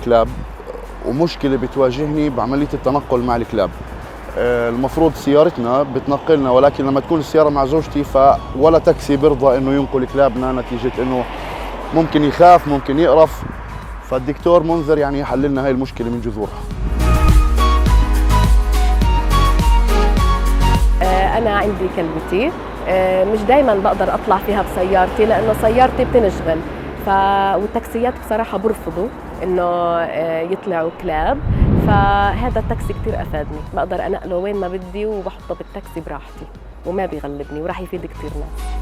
كلاب، ومشكلة بتواجهني بعملية التنقل مع الكلاب. المفروض سيارتنا بتنقلنا، ولكن لما تكون السيارة مع زوجتي ولا تاكسي بيرضى انه ينقل كلابنا، نتيجة انه ممكن يخاف، ممكن يقرف. فالدكتور منذر يعني يحل لنا هاي المشكلة من جذورها. أنا عندي كلبتي، مش دايما بقدر أطلع فيها بسيارتي لأنه سيارتي بتنشغل، والتاكسيات بصراحة برفضوا إنه يطلعوا كلاب، فهذا التاكسي كتير أفادني، بقدر أنقله وين ما بدي وبحطه بالتاكسي براحتي وما بيغلبني، وراح يفيد كتير ناس.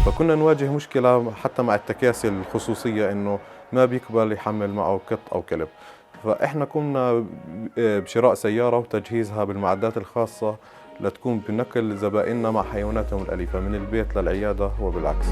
فكنا نواجه مشكلة حتى مع التكاسي الخصوصية إنه ما بيقبل يحمل معه قط أو كلب، فإحنا قمنا بشراء سيارة وتجهيزها بالمعدات الخاصة لتكون بنقل زبائننا مع حيواناتهم الأليفة من البيت للعيادة وبالعكس.